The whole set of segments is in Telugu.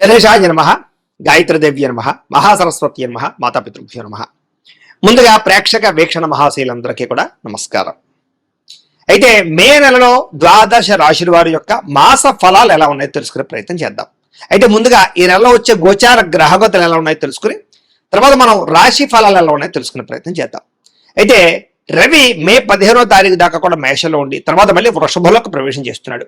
గణేశాయ నమః, గాయత్రీదేవ్య నమః, మహాసరస్వతి నమః, మాతాపితృభ్యో నమః. ముందుగా ప్రేక్షక వీక్షణ మహాశీలందరికీ కూడా నమస్కారం. అయితే మే నెలలో ద్వాదశ రాశుల వారి యొక్క మాస ఫలాలు ఎలా ఉన్నాయో తెలుసుకునే ప్రయత్నం చేద్దాం. అయితే ముందుగా ఈ నెలలో వచ్చే గోచార గ్రహగతులు ఎలా ఉన్నాయో తెలుసుకుని తర్వాత మనం రాశి ఫలాలు ఎలా ఉన్నాయో తెలుసుకునే ప్రయత్నం చేద్దాం. అయితే రవి మే 15వ తారీఖు దాకా కూడా మేషంలో ఉండి తర్వాత మళ్ళీ వృషభంలోకి ప్రవేశం చేస్తున్నాడు.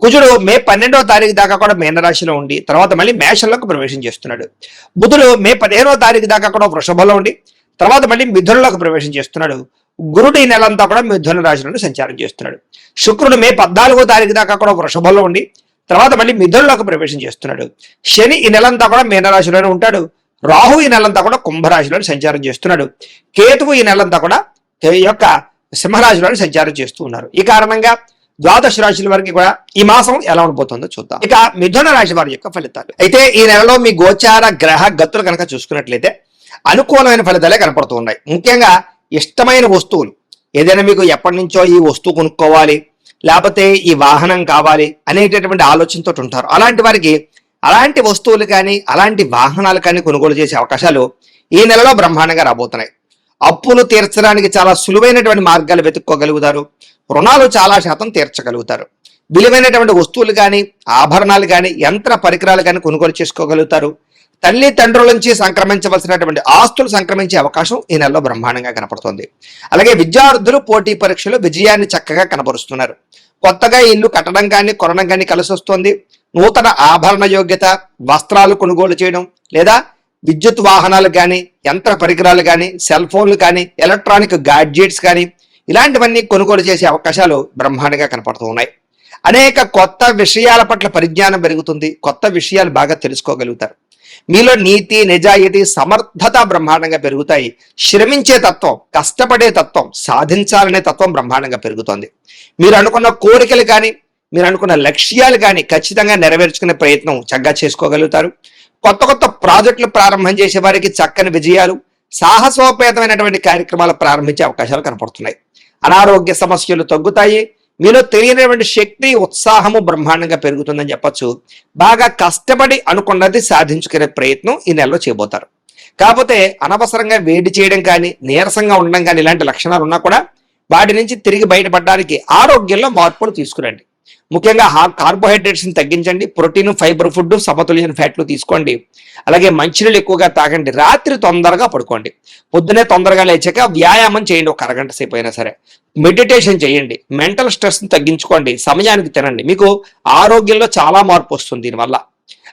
కుజుడు మే 12వ తారీఖు దాకా కూడా మీనరాశిలో ఉండి తర్వాత మళ్ళీ మేషంలోకి ప్రవేశం చేస్తున్నాడు. బుధుడు మే 15వ తారీఖు దాకా కూడా వృషభంలో ఉండి తర్వాత మళ్ళీ మిథునంలోకి ప్రవేశం చేస్తున్నాడు. గురుడు ఈ నెలంతా కూడా మిథున రాశిలో సంచారం చేస్తున్నాడు. శుక్రుడు మే 14వ తారీఖు దాకా కూడా వృషభంలో ఉండి తర్వాత మళ్ళీ మిథునంలోకి ప్రవేశం చేస్తున్నాడు. శని ఈ నెలంతా కూడా మీనరాశిలోనే ఉంటాడు. రాహు ఈ నెలంతా కూడా కుంభరాశిలో సంచారం చేస్తున్నాడు. కేతువు ఈ నెలంతా కూడా యొక్క సింహరాశిలో సంచారం చేస్తూ ఉన్నారు. ఈ కారణంగా ద్వాదశ రాశుల వారికి కూడా ఈ మాసం ఎలా ఉండబోతుందో చూద్దాం. ఇక మిథున రాశి వారి యొక్క ఫలితాలు. అయితే ఈ నెలలో మీ గోచార గ్రహ గతులు కనుక చూసుకున్నట్లయితే అనుకూలమైన ఫలితాలే కనపడుతూ ఉన్నాయి. ముఖ్యంగా ఇష్టమైన వస్తువులు ఏదైనా మీకు ఎప్పటి నుంచో ఈ వస్తువు కొనుక్కోవాలి లేకపోతే ఈ వాహనం కావాలి అనేటటువంటి ఆలోచనతో ఉంటారు. అలాంటి వారికి అలాంటి వస్తువులు కానీ అలాంటి వాహనాలు కానీ కొనుగోలు చేసే అవకాశాలు ఈ నెలలో బ్రహ్మాండంగా రాబోతున్నాయి. అప్పులు తీర్చడానికి చాలా సులువైనటువంటి మార్గాలు వెతుక్కోగలుగుతారు. రుణాలు చాలా శాతం తీర్చగలుగుతారు. విలువైనటువంటి వస్తువులు కానీ ఆభరణాలు కానీ యంత్ర పరికరాలు కానీ కొనుగోలు చేసుకోగలుగుతారు. తల్లి తండ్రుల నుంచి సంక్రమించవలసినటువంటి ఆస్తులు సంక్రమించే అవకాశం ఈ నెలలో బ్రహ్మాండంగా కనపడుతుంది. అలాగే విద్యార్థులు పోటీ పరీక్షలు విజయాన్ని చక్కగా కనబరుస్తున్నారు. కొత్తగా ఇల్లు కట్టడం కానీ కొనడం కానీ కలిసి వస్తుంది. నూతన ఆభరణ యోగ్యత వస్త్రాలు కొనుగోలు చేయడం లేదా విద్యుత్ వాహనాలు కానీ యంత్ర పరికరాలు కానీ సెల్ ఫోన్లు కానీ ఎలక్ట్రానిక్ గాడ్జెట్స్ కానీ ఇలాంటివన్నీ కొనుగోలు చేసే అవకాశాలు బ్రహ్మాండంగా కనపడుతూ ఉన్నాయి. అనేక కొత్త విషయాల పట్ల పరిజ్ఞానం పెరుగుతుంది. కొత్త విషయాలు బాగా తెలుసుకోగలుగుతారు. మీలో నీతి నిజాయితీ సమర్థత బ్రహ్మాండంగా పెరుగుతాయి. శ్రమించే తత్వం కష్టపడే తత్వం సాధించాలనే తత్వం బ్రహ్మాండంగా పెరుగుతుంది. మీరు అనుకున్న కోరికలు కానీ మీరు అనుకున్న లక్ష్యాలు కానీ ఖచ్చితంగా నెరవేర్చుకునే ప్రయత్నం చక్కగా చేసుకోగలుగుతారు. కొత్త కొత్త ప్రాజెక్టులు ప్రారంభం చేసే వారికి చక్కని విజయాలు సాహసోపేతమైనటువంటి కార్యక్రమాలు ప్రారంభించే అవకాశాలు కనపడుతున్నాయి. అనారోగ్య సమస్యలు తగ్గుతాయి. మీలో తెలియనటువంటి శక్తి ఉత్సాహము బ్రహ్మాండంగా పెరుగుతుందని చెప్పొచ్చు. బాగా కష్టపడి అనుకున్నది సాధించుకునే ప్రయత్నం ఈ నెలలో చేయబోతారు. కాకపోతే అనవసరంగా వేడి చేయడం కానీ నీరసంగా ఉండడం కానీ ఇలాంటి లక్షణాలు ఉన్నా కూడా వాటి నుంచి తిరిగి బయటపడడానికి ఆరోగ్యంలో మార్పులు తీసుకురండి. ముఖ్యంగా కార్బోహైడ్రేట్స్ని తగ్గించండి. ప్రోటీన్ ఫైబర్ ఫుడ్ సమతుల్యమైన ఫ్యాట్లు తీసుకోండి. అలాగే మంచినీళ్ళు ఎక్కువగా తాగండి. రాత్రి తొందరగా పడుకోండి. పొద్దునే తొందరగా లేచాక వ్యాయామం చేయండి. ఒక అరగంట సేపు అయినా సరే మెడిటేషన్ చేయండి. మెంటల్ స్ట్రెస్ని తగ్గించుకోండి. సమయానికి తినండి. మీకు ఆరోగ్యంలో చాలా మార్పు వస్తుంది దీనివల్ల.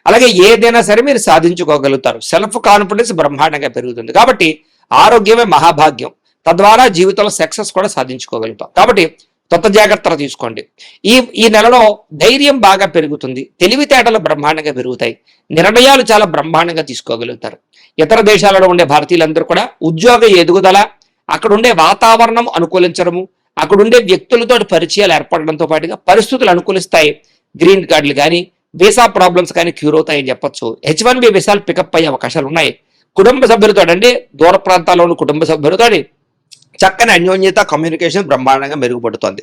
అలాగే ఏదైనా సరే మీరు సాధించుకోగలుగుతారు. సెల్ఫ్ కాన్ఫిడెన్స్ బ్రహ్మాండంగా పెరుగుతుంది. కాబట్టి ఆరోగ్యమే మహాభాగ్యం. తద్వారా జీవితంలో సక్సెస్ కూడా సాధించుకోగలుగుతాం. కాబట్టి కొత్త జాగ్రత్తలు తీసుకోండి. ఈ నెలలో ధైర్యం బాగా పెరుగుతుంది. తెలివితేటలు బ్రహ్మాండంగా పెరుగుతాయి. నిర్ణయాలు చాలా బ్రహ్మాండంగా తీసుకోగలుగుతారు. ఇతర దేశాలలో ఉండే భారతీయులందరూ కూడా ఉద్యోగ ఎదుగుదల అక్కడ ఉండే వాతావరణం అనుకూలించడము అక్కడ ఉండే వ్యక్తులతో పరిచయాలు ఏర్పడడంతో పాటుగా పరిస్థితులు అనుకూలిస్తాయి. గ్రీన్ కార్డులు కానీ వీసా ప్రాబ్లమ్స్ కానీ క్యూర్ అవుతాయని చెప్పొచ్చు. H1B వీసాలు పికప్ అయ్యే అవకాశాలు ఉన్నాయి. కుటుంబ సభ్యులతో అంటే దూర ప్రాంతాల్లో ఉన్న కుటుంబ సభ్యులతో చక్కని అన్యోన్యత కమ్యూనికేషన్ బ్రహ్మాండంగా మెరుగుపడుతుంది.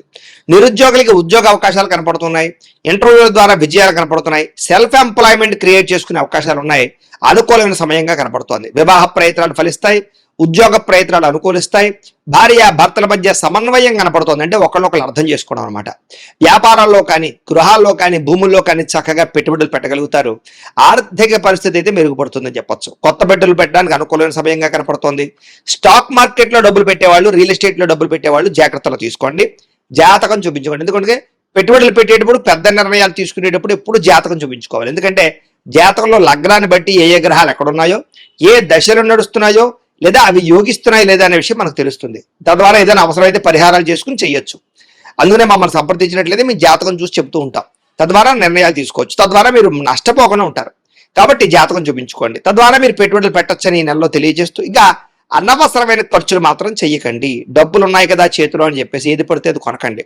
నిరుద్యోగులకి ఉద్యోగ అవకాశాలు కనపడుతున్నాయి. ఇంటర్వ్యూల ద్వారా విజయాలు కనపడుతున్నాయి. సెల్ఫ్ ఎంప్లాయ్మెంట్ క్రియేట్ చేసుకునే అవకాశాలు ఉన్నాయి. అనుకూలమైన సమయంగా కనపడుతోంది. వివాహ ప్రయత్నాలు ఫలిస్తాయి. ఉద్యోగ ప్రయత్నాలు అనుకూలిస్తాయి. భార్య భర్తల మధ్య సమన్వయం కనపడుతోంది. అంటే ఒకళ్ళొకళ్ళు అర్థం చేసుకోవడం అనమాట. వ్యాపారాల్లో కానీ గృహాల్లో కానీ భూముల్లో కానీ చక్కగా పెట్టుబడులు పెట్టగలుగుతారు. ఆర్థిక పరిస్థితి అయితే మెరుగుపడుతుందని చెప్పొచ్చు. కొత్త పెట్టుబడులు పెట్టడానికి అనుకూలమైన సమయంగా కనపడుతోంది. స్టాక్ మార్కెట్లో డబ్బులు పెట్టేవాళ్ళు రియల్ ఎస్టేట్లో డబ్బులు పెట్టేవాళ్ళు జాగ్రత్తలు తీసుకోండి. జాతకం చూపించుకోండి. ఎందుకంటే పెట్టుబడులు పెట్టేటప్పుడు పెద్ద నిర్ణయాలు తీసుకునేటప్పుడు ఎప్పుడు జాతకం చూపించుకోవాలి. ఎందుకంటే జాతకంలో లగ్నాన్ని బట్టి ఏ గ్రహాలు ఎక్కడున్నాయో ఏ దశలు నడుస్తున్నాయో లేదా అవి యోగిస్తున్నాయి లేదా అనే విషయం మనకు తెలుస్తుంది. తద్వారా ఏదైనా అవసరమైతే పరిహారాలు చేసుకుని చేయొచ్చు. అందుకనే మమ్మల్ని సంప్రదించినట్లయితే మీ జాతకం చూసి చెప్తూ ఉంటాం. తద్వారా నిర్ణయాలు తీసుకోవచ్చు. తద్వారా మీరు నష్టపోకుండా ఉంటారు. కాబట్టి జాతకం చూపించుకోండి. తద్వారా మీరు పెట్టుబడులు పెట్టొచ్చని ఈ నెలలో తెలియజేస్తూ ఇంకా అనవసరమైన ఖర్చులు మాత్రం చెయ్యకండి. డబ్బులు ఉన్నాయి కదా చేతిలో అని చెప్పేసి ఏది పడితే అది కొనకండి.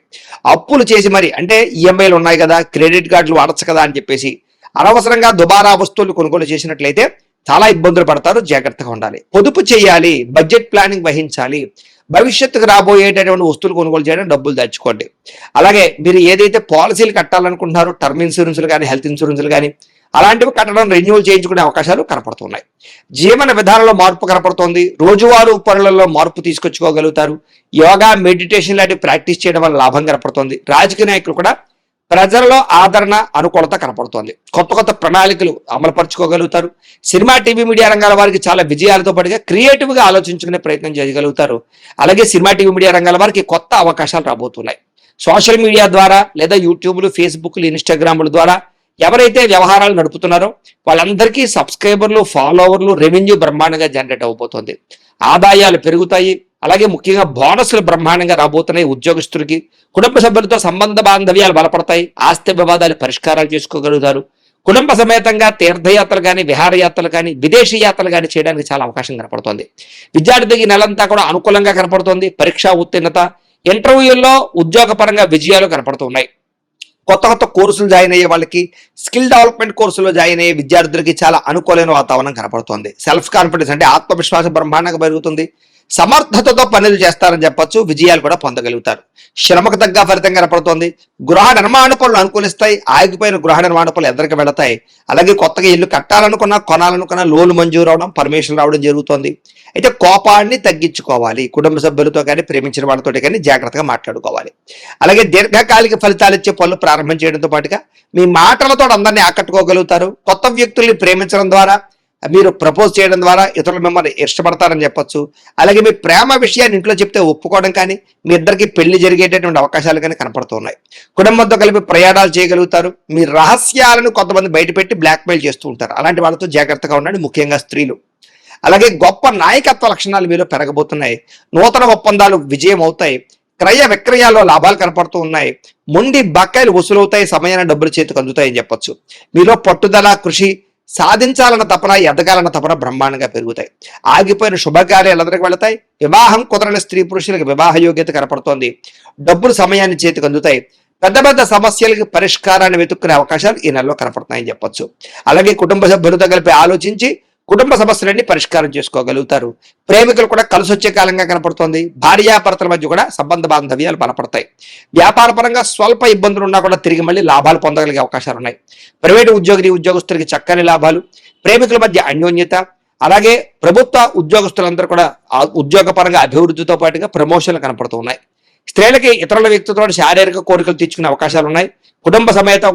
అప్పులు చేసి మరి అంటే ఈఎంఐలు ఉన్నాయి కదా క్రెడిట్ కార్డులు వాడచ్చు కదా అని చెప్పేసి అనవసరంగా దుబారా వస్తువులు కొనుగోలు చేసినట్లయితే చాలా ఇబ్బందులు పడతారు. జాగ్రత్తగా ఉండాలి. పొదుపు చేయాలి. బడ్జెట్ ప్లానింగ్ వహించాలి. భవిష్యత్తుకు రాబోయేటటువంటి వస్తువులు కొనుగోలు చేయడం డబ్బులు దాచుకోండి. అలాగే మీరు ఏదైతే పాలసీలు కట్టాలనుకుంటున్నారో టర్మ్ ఇన్సూరెన్స్లు కానీ హెల్త్ ఇన్సూరెన్స్లు కానీ అలాంటివి కట్టడం రెన్యూవల్ చేయించుకునే అవకాశాలు కనపడుతున్నాయి. జీవన విధానంలో మార్పు కనపడుతోంది. రోజువారు పనులలో మార్పు తీసుకొచ్చుకోగలుగుతారు. యోగా, మెడిటేషన్ లాంటివి ప్రాక్టీస్ చేయడం వల్ల లాభం కనపడుతోంది. రాజకీయ నాయకులు కూడా ప్రజలలో ఆదరణ, అనుకూలత కనపడుతోంది. కొత్త కొత్త ప్రణాళికలు అమలుపరుచుకోగలుగుతారు. సినిమా, టీవీ, మీడియా రంగాల వారికి చాలా విజయాలతో పాటుగా క్రియేటివ్ గా ఆలోచించుకునే ప్రయత్నం చేయగలుగుతారు. అలాగే సినిమా, టీవీ, మీడియా రంగాల వారికి కొత్త అవకాశాలు రాబోతున్నాయి. సోషల్ మీడియా ద్వారా లేదా యూట్యూబ్లు, ఫేస్బుక్లు, ఇన్స్టాగ్రామ్ల ద్వారా ఎవరైతే వ్యవహారాలు నడుపుతున్నారో వాళ్ళందరికీ సబ్స్క్రైబర్లు, ఫాలోవర్లు, రెవెన్యూ బ్రహ్మాండంగా జనరేట్ అవబోతోంది. ఆదాయాలు పెరుగుతాయి. అలాగే ముఖ్యంగా బోనస్లు బ్రహ్మాండంగా రాబోతున్నాయి. ఉద్యోగస్తులకి కుటుంబ సభ్యులతో సంబంధ బాంధవ్యాలు బలపడతాయి. ఆస్తి వివాదాలు పరిష్కారాలు చేసుకోగలుగుతారు. కుటుంబ సమేతంగా తీర్థయాత్రలు కానీ, విహారయాత్రలు కానీ, విదేశీ యాత్రలు కానీ చేయడానికి చాలా అవకాశం కనపడుతోంది. విద్యార్థికి నెలంతా కూడా అనుకూలంగా కనపడుతోంది. పరీక్షా ఉత్తీర్ణత, ఇంటర్వ్యూల్లో ఉద్యోగపరంగా విజయాలు కనపడుతున్నాయి. కొత్త కొత్త కోర్సులు జాయిన్ అయ్యే వాళ్ళకి, స్కిల్ డెవలప్మెంట్ కోర్సులో జాయిన్ అయ్యే విద్యార్థులకి చాలా అనుకూలమైన వాతావరణం కనపడుతోంది. సెల్ఫ్ కాన్ఫిడెన్స్ అంటే ఆత్మవిశ్వాసం బ్రహ్మాండంగా పెరుగుతుంది. సమర్థతతో పనులు చేస్తారని చెప్పొచ్చు. విజయాలు కూడా పొందగలుగుతారు. శ్రమకు తగ్గ ఫలితం కనపడుతోంది. గృహ నిర్మాణ పనులు అనుకూలిస్తాయి. ఆగిపోయిన గృహ నిర్మాణ పనులు ఎదురుకు వెళతాయి. అలాగే కొత్తగా ఇల్లు కట్టాలనుకున్నా, కొనాలనుకున్నా లోన్లు మంజూరు అవడం, పర్మిషన్ రావడం జరుగుతోంది. అయితే కోపాన్ని తగ్గించుకోవాలి. కుటుంబ సభ్యులతో కానీ, ప్రేమించిన వాళ్ళతో కానీ జాగ్రత్తగా మాట్లాడుకోవాలి. అలాగే దీర్ఘకాలిక ఫలితాలు ఇచ్చే పనులు ప్రారంభం చేయడంతో పాటుగా మీ మాటలతో అందరినీ ఆకట్టుకోగలుగుతారు. కొత్త వ్యక్తుల్ని ప్రేమించడం ద్వారా, మీరు ప్రపోజ్ చేయడం ద్వారా ఇతరులు మిమ్మల్ని ఇష్టపడతారని చెప్పొచ్చు. అలాగే మీ ప్రేమ విషయాన్ని ఇంట్లో చెప్తే ఒప్పుకోవడం కానీ, మీ ఇద్దరికి పెళ్లి జరిగేటటువంటి అవకాశాలు కానీ కనపడుతున్నాయి. కుటుంబంతో కలిపి ప్రయాణాలు చేయగలుగుతారు. మీ రహస్యాలను కొంతమంది బయటపెట్టి బ్లాక్మెయిల్ చేస్తూ ఉంటారు. అలాంటి వాళ్ళతో జాగ్రత్తగా ఉండండి, ముఖ్యంగా స్త్రీలు. అలాగే గొప్ప నాయకత్వ లక్షణాలు మీలో పెరగబోతున్నాయి. నూతన ఒప్పందాలు విజయం అవుతాయి. క్రయ విక్రయాల్లో లాభాలు కనపడుతూ ఉన్నాయి. మొండి బకాయిలు వసూలవుతాయి. సమయాన్ని డబ్బులు చేతికి అందుతాయని చెప్పొచ్చు. మీలో పట్టుదల, కృషి, సాధించాలన్న తపన, ఎదగాలన్న తపన బ్రహ్మాండంగా పెరుగుతాయి. ఆగిపోయిన శుభకార్యాలు ఎదురుకు వెళతాయి. వివాహం కుదరని స్త్రీ పురుషులకు వివాహ యోగ్యత కనపడుతోంది. డబ్బులు సమయాన్ని చేతికి అందుతాయి. పెద్ద పెద్ద సమస్యలకి పరిష్కారాన్ని వెతుక్కునే అవకాశాలు ఈ నెలలో కనపడుతున్నాయని చెప్పొచ్చు. అలాగే కుటుంబ సభ్యులతో కలిపి ఆలోచించి కుటుంబ సమస్యలన్నీ పరిష్కారం చేసుకోగలుగుతారు. ప్రేమికులు కూడా కలిసి వచ్చే కాలంగా కనపడుతోంది. భార్యాభర్తల మధ్య కూడా సంబంధ బాంధవ్యాలు బలపడతాయి. వ్యాపార పరంగా స్వల్ప ఇబ్బందులు ఉన్నా కూడా తిరిగి మళ్ళీ లాభాలు పొందగలిగే అవకాశాలు ఉన్నాయి. ప్రైవేటు ఉద్యోగస్తులకి చక్కని లాభాలు, ప్రేమికుల మధ్య అన్యోన్యత, అలాగే ప్రభుత్వ ఉద్యోగస్తులందరూ కూడా ఉద్యోగ పరంగా అభివృద్ధితో పాటుగా ప్రమోషన్లు కనపడుతూ ఉన్నాయి. స్త్రీలకి ఇతరుల వ్యక్తితో శారీరక కోరికలు తీర్చుకునే అవకాశాలు ఉన్నాయి.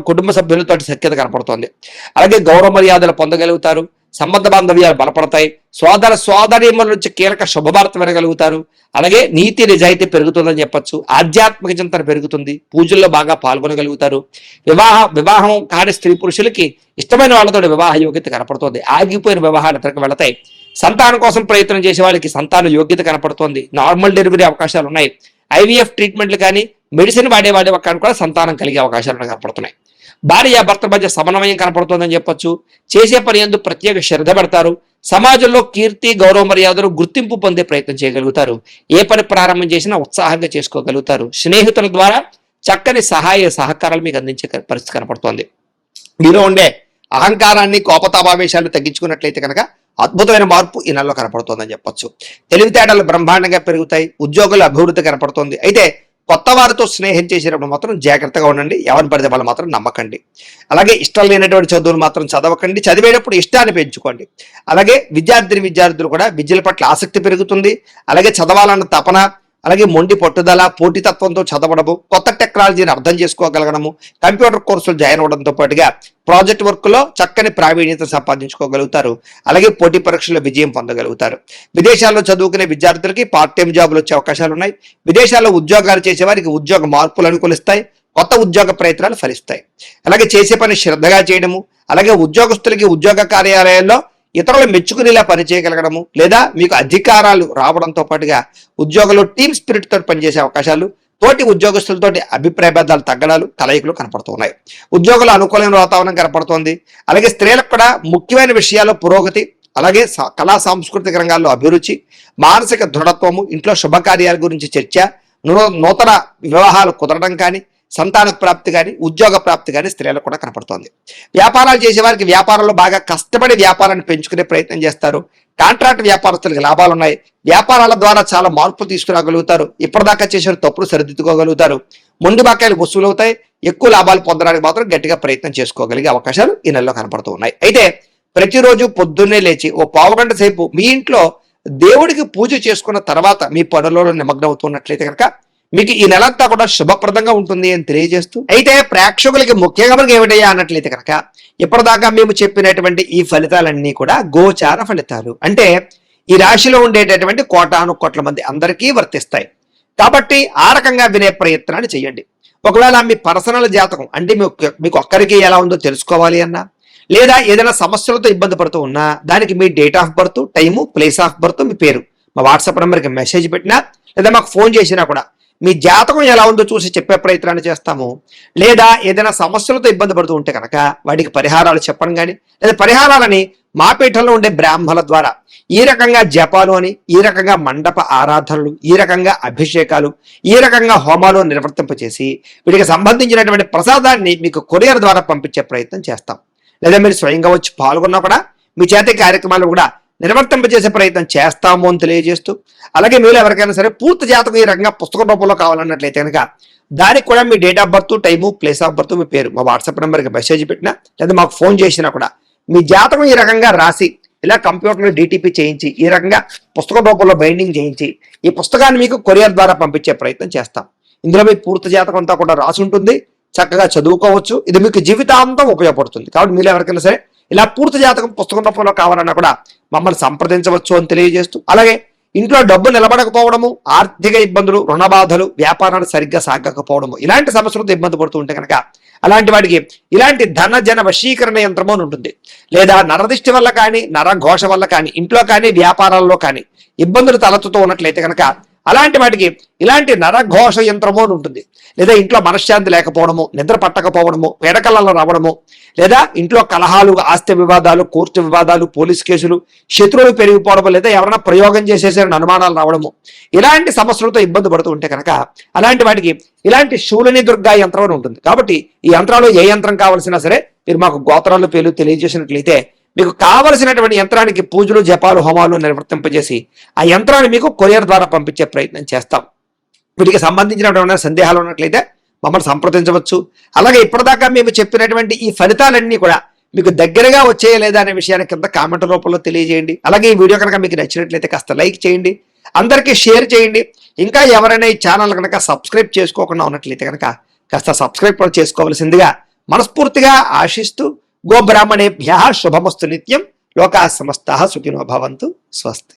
కుటుంబ సభ్యులతో సఖ్యత కనపడుతోంది. అలాగే గౌరవ మర్యాదలు పొందగలుగుతారు. సంబంధ బాంధవ్యాలు బలపడతాయి. సోదరీమణుల నుంచి కీలక శుభవార్త వినగలుగుతారు. అలాగే నీతి నిజాయితీ పెరుగుతుందని చెప్పొచ్చు. ఆధ్యాత్మిక చింతన పెరుగుతుంది. పూజల్లో బాగా పాల్గొనగలుగుతారు. వివాహం కాని స్త్రీ పురుషులకి ఇష్టమైన వాళ్ళతో వివాహ యోగ్యత కనపడుతుంది. ఆగిపోయిన వివాహాలు ఎక్కడికి వెళతాయి. సంతానం కోసం ప్రయత్నం చేసే వాళ్ళకి సంతాన యోగ్యత కనపడుతోంది. నార్మల్ డెలివరీ అవకాశాలు ఉన్నాయి. ఐవీఎఫ్ ట్రీట్మెంట్లు కానీ, మెడిసిన్ వాడే కూడా సంతానం కలిగే అవకాశాలు కనపడుతున్నాయి. భార్యాభర్తల మధ్య సమన్వయం కనపడుతుందని చెప్పొచ్చు. చేసే పని యందు ప్రత్యేక శ్రద్ధ పెడతారు. సమాజంలో కీర్తి, గౌరవ మర్యాదలు, గుర్తింపు పొందే ప్రయత్నం చేయగలుగుతారు. ఏ పని ప్రారంభం చేసినా ఉత్సాహంగా చేసుకోగలుగుతారు. స్నేహితుల ద్వారా చక్కని సహకారాలు మీకు అందించే పరిస్థితి కనపడుతోంది. మీలో ఉండే అహంకారాన్ని, కోపతాపావేశాలు తగ్గించుకున్నట్లయితే కనుక అద్భుతమైన మార్పు ఈ నెలలో కనపడుతోందని చెప్పొచ్చు. తెలివితేటలు బ్రహ్మాండంగా పెరుగుతాయి. ఉద్యోగుల అభివృద్ధి కనపడుతోంది. అయితే కొత్త వారితో స్నేహం చేసేటప్పుడు మాత్రం జాగ్రత్తగా ఉండండి. ఎవరిని పడితే వాళ్ళు మాత్రం నమ్మకండి. అలాగే ఇష్టం లేనటువంటి చదువులు మాత్రం చదవకండి. చదివేటప్పుడు ఇష్టాన్ని పెంచుకోండి. అలాగే విద్యార్థులు కూడా విద్యల పట్ల ఆసక్తి పెరుగుతుంది. అలాగే చదవాలన్న తపన, అలాగే మొండి పట్టుదల, పోటీతత్వంతో చదవడము, కొత్త టెక్నాలజీని అర్థం చేసుకోగలగడము, కంప్యూటర్ కోర్సులు జాయిన్ అవ్వడంతో పాటుగా ప్రాజెక్ట్ వర్క్ లో చక్కని ప్రావీణ్యత సంపాదించుకోగలుగుతారు. అలాగే పోటీ పరీక్షల్లో విజయం పొందగలుగుతారు. విదేశాల్లో చదువుకునే విద్యార్థులకి పార్ట్ టైం జాబులు వచ్చే అవకాశాలు ఉన్నాయి. విదేశాల్లో ఉద్యోగాలు చేసే వారికి ఉద్యోగ మార్పులు అనుకూలిస్తాయి. కొత్త ఉద్యోగ ప్రయత్నాలు ఫలిస్తాయి. అలాగే చేసే పని శ్రద్ధగా చేయడము, అలాగే ఉద్యోగస్తులకి ఉద్యోగ కార్యాలయాల్లో ఇతరులు మెచ్చుకునేలా పనిచేయగలగడము, లేదా మీకు అధికారాలు రావడంతో పాటుగా ఉద్యోగంలో టీమ్ స్పిరిట్ తోటి పనిచేసే అవకాశాలు, తోటి ఉద్యోగస్తులతోటి అభిప్రాయ భేదాలు తగ్గడాలు, కలయికలు కనపడుతున్నాయి. ఉద్యోగుల అనుకూలమైన వాతావరణం కనపడుతోంది. అలాగే స్త్రీలకు కూడా ముఖ్యమైన విషయాల్లో పురోగతి, అలాగే కళా సాంస్కృతిక రంగాల్లో అభిరుచి, మానసిక దృఢత్వము, ఇంట్లో శుభకార్యాల గురించి చర్చ, నూతన వివాహాలు కుదరడం కానీ, సంతాన ప్రాప్తి కానీ ఉద్యోగ ప్రాప్తి కానీ స్త్రీలకు కూడా కనపడుతోంది. వ్యాపారాలు చేసే వారికి వ్యాపారంలో బాగా కష్టపడి వ్యాపారాన్ని పెంచుకునే ప్రయత్నం చేస్తారు. కాంట్రాక్ట్ వ్యాపారస్తులకు లాభాలు ఉన్నాయి. వ్యాపారాల ద్వారా చాలా మార్పులు తీసుకురాగలుగుతారు. ఇప్పటిదాకా చేసిన తప్పులు సరిదిద్దుకోగలుగుతారు. మొండి బకాయిలు వసూలు అవుతాయి. ఎక్కువ లాభాలు పొందడానికి మాత్రం గట్టిగా ప్రయత్నం చేసుకోగలిగే అవకాశాలు ఈ నెలలో కనపడుతూ ఉన్నాయి. అయితే ప్రతిరోజు పొద్దున్నే లేచి ఓ పావుగంట సేపు మీ ఇంట్లో దేవుడికి పూజ చేసుకున్న తర్వాత మీ పనులలో నిమగ్నం అవుతున్నట్లయితే కనుక మీకు ఈ నెలంతా కూడా శుభప్రదంగా ఉంటుంది అని తెలియజేస్తూ, అయితే ప్రేక్షకులకి ముఖ్యంగా మనకి ఏమిటయ్యా అన్నట్లయితే కనుక ఇప్పటిదాకా మేము చెప్పినటువంటి ఈ ఫలితాలన్నీ కూడా గోచార ఫలితాలు. అంటే ఈ రాశిలో ఉండేటటువంటి కోటాను కోట్ల మంది అందరికీ వర్తిస్తాయి. కాబట్టి ఆ రకంగా వినే ప్రయత్నాన్ని చేయండి. ఒకవేళ మీ పర్సనల్ జాతకం అంటే మీకు ఒక్కరికి ఎలా ఉందో తెలుసుకోవాలి అన్నా, లేదా ఏదైనా సమస్యలతో ఇబ్బంది పడుతూ ఉన్నా దానికి మీ date of birth, time, place of birth, మీ పేరు మా వాట్సాప్ నెంబర్కి మెసేజ్ పెట్టినా లేదా మాకు ఫోన్ చేసినా కూడా మీ జాతకం ఎలా ఉందో చూసి చెప్పే ప్రయత్నాన్ని చేస్తాము. లేదా ఏదైనా సమస్యలతో ఇబ్బంది పడుతూ ఉంటే కనుక వాటికి పరిహారాలు చెప్పడం కానీ, లేదా పరిహారాలని మా పీఠంలో ఉండే బ్రాహ్మణుల ద్వారా ఈ రకంగా జపాలు అని, ఈ రకంగా మండప ఆరాధనలు, ఈ రకంగా అభిషేకాలు, ఈ రకంగా హోమాలు నిర్వర్తింపచేసి వీటికి సంబంధించినటువంటి ప్రసాదాన్ని మీకు కొరియర్ ద్వారా పంపించే ప్రయత్నం చేస్తాం. లేదా మీరు స్వయంగా వచ్చి పాల్గొన్నా కూడా మీ చేతి కార్యక్రమాలు కూడా నిర్వర్తింపజేసే ప్రయత్నం చేస్తాము అని తెలియజేస్తూ, అలాగే మీరు ఎవరికైనా సరే పూర్తి జాతకం ఈ రకంగా పుస్తక రూపంలో కావాలన్నట్లయితే కనుక దానికి కూడా మీ date of birth, time, place of birth, మీ పేరు మా వాట్సాప్ నెంబర్కి మెసేజ్ పెట్టినా లేదా మాకు ఫోన్ చేసినా కూడా మీ జాతకం ఈ రకంగా రాసి ఇలా కంప్యూటర్లో డిటిపి చేయించి ఈ రకంగా పుస్తక రూపంలో బైండింగ్ చేయించి ఈ పుస్తకాన్ని మీకు కొరియర్ ద్వారా పంపించే ప్రయత్నం చేస్తాం. ఇందులో మీ పూర్తి జాతకం అంతా కూడా రాసి ఉంటుంది. చక్కగా చదువుకోవచ్చు. ఇది మీకు జీవితాంతం ఉపయోగపడుతుంది. కాబట్టి మీరు ఎవరికైనా సరే ఇలా పూర్తి జాతకం పుస్తకం రూపంలో కావాలన్నా కూడా మమ్మల్ని సంప్రదించవచ్చు అని తెలియజేస్తూ, అలాగే ఇంట్లో డబ్బు నిలబడకపోవడము, ఆర్థిక ఇబ్బందులు, రుణ బాధలు, వ్యాపారాలు సరిగ్గా సాగకపోవడము, ఇలాంటి సమస్యలతో ఇబ్బంది పడుతూ ఉంటే కనుక అలాంటి వాడికి ఇలాంటి ధన జన వశీకరణ యంత్రము అని ఉంటుంది. లేదా నరదిష్టి వల్ల కానీ, నరఘోష వల్ల కానీ, ఇంట్లో కానీ వ్యాపారాల్లో కానీ ఇబ్బందులు తలెత్తుతూ ఉన్నట్లయితే కనుక అలాంటి వాటికి ఇలాంటి నరఘోష యంత్రము అని ఉంటుంది. లేదా ఇంట్లో మనశ్శాంతి లేకపోవడము, నిద్ర పట్టకపోవడము, పేడకలలో రావడము, లేదా ఇంట్లో కలహాలు, ఆస్తి వివాదాలు, కోర్టు వివాదాలు, పోలీస్ కేసులు, శత్రువులు పెరిగిపోవడము, లేదా ఎవరైనా ప్రయోగం చేసేసారని అనుమానాలు రావడము, ఇలాంటి సమస్యలతో ఇబ్బంది పడుతూ ఉంటే కనుక అలాంటి వాటికి ఇలాంటి శూలిని దుర్గా యంత్రం అని ఉంటుంది. కాబట్టి ఈ యంత్రాలు ఏ యంత్రం కావాల్సినా సరే మీరు మాకు గోత్రాలు పేర్లు తెలియజేసినట్లయితే మీకు కావలసినటువంటి యంత్రానికి పూజలు, జపాలు, హోమాలు నిర్వర్తింపజేసి ఆ యంత్రాన్ని మీకు కొరియర్ ద్వారా పంపించే ప్రయత్నం చేస్తాం. వీటికి సంబంధించినటువంటి సందేహాలు ఉన్నట్లయితే మమ్మల్ని సంప్రదించవచ్చు. అలాగే ఇప్పటిదాకా మేము చెప్పినటువంటి ఈ ఫలితాలన్నీ కూడా మీకు దగ్గరగా వచ్చేయ లేదా అనే విషయాన్ని కింద కామెంట్ రూపంలో తెలియజేయండి. అలాగే ఈ వీడియో కనుక మీకు నచ్చినట్లయితే కాస్త లైక్ చేయండి, అందరికీ షేర్ చేయండి. ఇంకా ఎవరైనా ఈ ఛానల్ కనుక సబ్స్క్రైబ్ చేసుకోకుండా ఉన్నట్లయితే కనుక కాస్త సబ్స్క్రైబ్ కూడా చేసుకోవాల్సిందిగా మనస్ఫూర్తిగా ఆశిస్తూ, గోబ్రాహ్మణేభ్యః శుభమస్తు నిత్యం, లోకాః సమస్తాః సుఖినో భవంతు. స్వస్తి.